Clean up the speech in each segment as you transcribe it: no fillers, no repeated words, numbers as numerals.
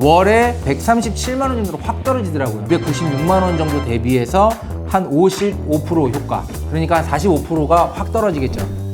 월에 137만 원 정도로 확 떨어지더라고요. 296만 원 정도 대비해서 한 55% 효과. 그러니까 한 45%가 확 떨어지겠죠.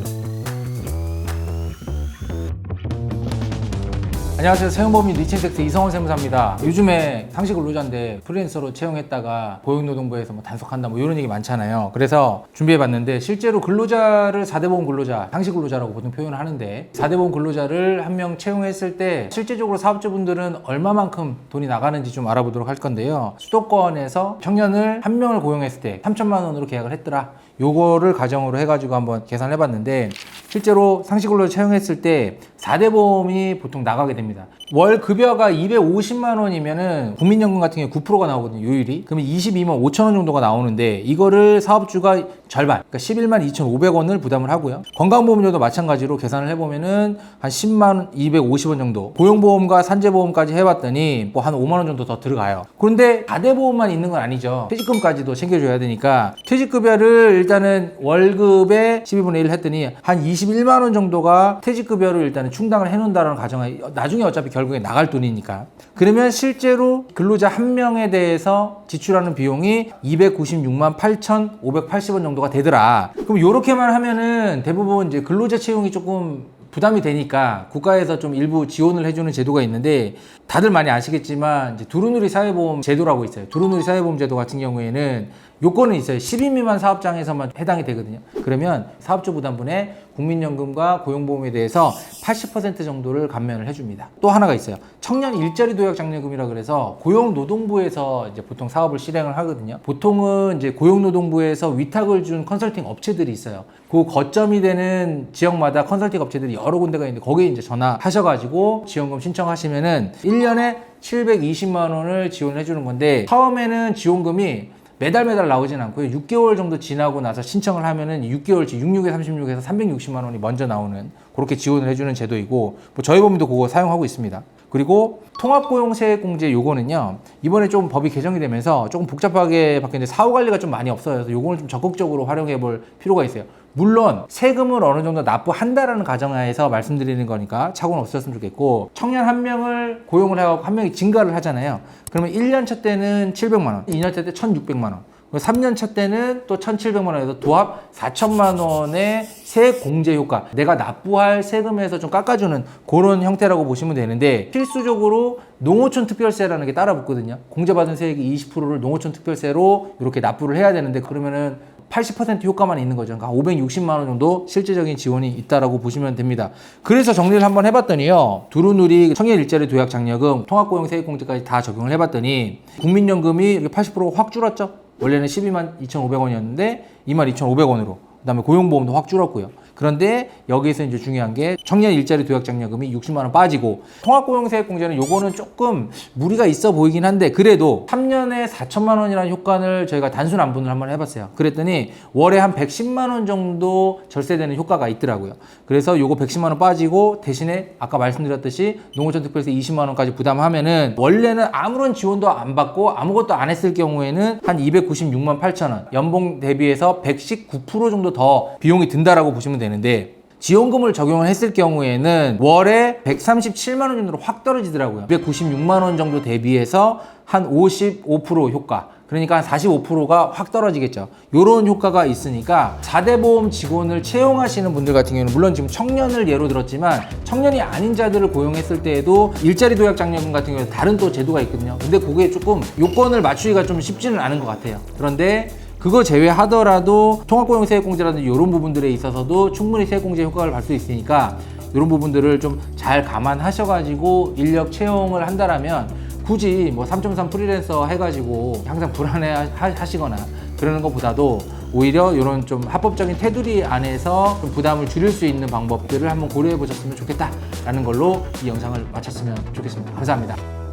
안녕하세요. 세운법인 리칭섹스 이성원 세무사입니다. 요즘에 상시 근로자인데 프리랜서로 채용했다가 고용노동부에서 단속한다 이런 얘기 많잖아요. 그래서 준비해봤는데 실제로 근로자를 4대 보험 근로자, 상시 근로자라고 보통 표현을 하는데 4대 보험 근로자를 한 명 채용했을 때 실제적으로 사업주분들은 얼마만큼 돈이 나가는지 좀 알아보도록 할 건데요. 수도권에서 청년을 한 명을 고용했을 때 3천만 원으로 계약을 했더라. 요거를 가정으로 해가지고 한번 계산해봤는데 실제로 상시 근로자 채용했을 때 4대 보험이 보통 나가게 됩니다. 월 급여가 250만 원이면은 국민연금 같은 경우에 9%가 나오거든요, 요율이. 그러면 22만 5천 원 정도가 나오는데 이거를 사업주가 절반, 그러니까 11만 2,500원을 부담을 하고요. 건강보험료도 마찬가지로 계산을 해보면은 한 10만 250원 정도. 고용보험과 산재보험까지 해봤더니 뭐 한 5만 원 정도 더 들어가요. 그런데 4대 보험만 있는 건 아니죠. 퇴직금까지도 챙겨줘야 되니까 퇴직급여를 일단은 월급의 12분의 1 했더니 한 21만 원 정도가 퇴직급여를 일단은 충당을 해놓는다는 가정하에 나중에 어차피 결국에 나갈 돈이니까. 그러면 실제로 근로자 한 명에 대해서 지출하는 비용이 296만 8,580원 정도가 되더라. 그럼 요렇게만 하면은 대부분 이제 근로자 채용이 조금 부담이 되니까 국가에서 좀 일부 지원을 해주는 제도가 있는데 다들 많이 아시겠지만 이제 두루누리 사회보험 제도라고 있어요. 두루누리 사회보험 제도 같은 경우에는 요건은 있어요. 10인 미만 사업장에서만 해당이 되거든요. 그러면 사업주 부담분에 국민연금과 고용보험에 대해서 80% 정도를 감면을 해줍니다. 또 하나가 있어요. 청년 일자리 도약 장려금이라 그래서 고용노동부에서 이제 보통 사업을 실행을 하거든요. 보통은 이제 고용노동부에서 위탁을 준 컨설팅 업체들이 있어요. 그 거점이 되는 지역마다 컨설팅 업체들이 여러 군데가 있는데 거기에 이제 전화하셔가지고 지원금 신청하시면은 1년에 720만 원을 지원을 해주는 건데 처음에는 지원금이 매달 나오진 않고요. 6개월 정도 지나고 나서 신청을 하면은 6개월치 66에 36에서 360만 원이 먼저 나오는 그렇게 지원을 해주는 제도이고 뭐 저희 보험도 그거 사용하고 있습니다. 그리고 통합고용세액공제 요거는요 이번에 좀 법이 개정이 되면서 조금 복잡하게 바뀌었는데 사후관리가 좀 많이 없어요. 그래서 요거는 좀 적극적으로 활용해 볼 필요가 있어요. 물론 세금을 어느 정도 납부한다라는 가정하에서 말씀드리는 거니까 착오는 없었으면 좋겠고 청년 한 명을 고용을 해갖고 한 명이 증가를 하잖아요. 그러면 1년 차 때는 700만 원, 2년 차 때 1,600만 원, 3년 차 때는 또 1,700만 원에서 도합 4천만 원의 세액 공제 효과, 내가 납부할 세금에서 좀 깎아주는 그런 형태라고 보시면 되는데 필수적으로 농어촌 특별세라는 게 따라 붙거든요. 공제받은 세액이 20%를 농어촌 특별세로 이렇게 납부를 해야 되는데 그러면은 80% 효과만 있는 거죠. 그러니까 560만 원 정도 실질적인 지원이 있다라고 보시면 됩니다. 그래서 정리를 한번 해봤더니요. 두루누리 청년 일자리 도약 장려금, 통합고용 세액공제까지 다 적용을 해봤더니 국민연금이 이렇게 80%가 확 줄었죠. 원래는 12만 2,500원이었는데 2만 2,500원으로. 그다음에 고용보험도 확 줄었고요. 그런데 여기에서 이제 중요한 게 청년 일자리 도약 장려금이 60만 원 빠지고 통합고용세액공제는 요거는 조금 무리가 있어 보이긴 한데 그래도 3년에 4천만 원이라는 효과를 저희가 단순 안분을 한번 해봤어요. 그랬더니 월에 한 110만 원 정도 절세되는 효과가 있더라고요. 그래서 요거 110만 원 빠지고 대신에 아까 말씀드렸듯이 농어촌 특별세 20만 원까지 부담하면은 원래는 아무런 지원도 안 받고 아무것도 안 했을 경우에는 한 296만 8천 원 연봉 대비해서 119% 정도 더 비용이 든다라고 보시면 되는데 지원금을 적용을 했을 경우에는 월에 137만 원 정도로 확 떨어지더라고요. 296만 원 정도 대비해서 한 55% 효과. 그러니까 한 45%가 확 떨어지겠죠. 요런 효과가 있으니까 4대 보험 직원을 채용하시는 분들 같은 경우는 물론 지금 청년을 예로 들었지만 청년이 아닌 자들을 고용했을 때에도 일자리 도약 장려금 같은 경우는 다른 또 제도가 있거든요. 근데 그게 조금 요건을 맞추기가 좀 쉽지는 않은 것 같아요. 그런데 그거 제외하더라도 통합고용세액공제라든지 이런 부분들에 있어서도 충분히 세액공제 효과를 받을 수 있으니까 이런 부분들을 좀 잘 감안하셔가지고 인력 채용을 한다라면 굳이 뭐 3.3 프리랜서 해가지고 항상 불안해 하시거나 그러는 것보다도 오히려 이런 좀 합법적인 테두리 안에서 좀 부담을 줄일 수 있는 방법들을 한번 고려해 보셨으면 좋겠다라는 걸로 이 영상을 마쳤으면 좋겠습니다. 감사합니다.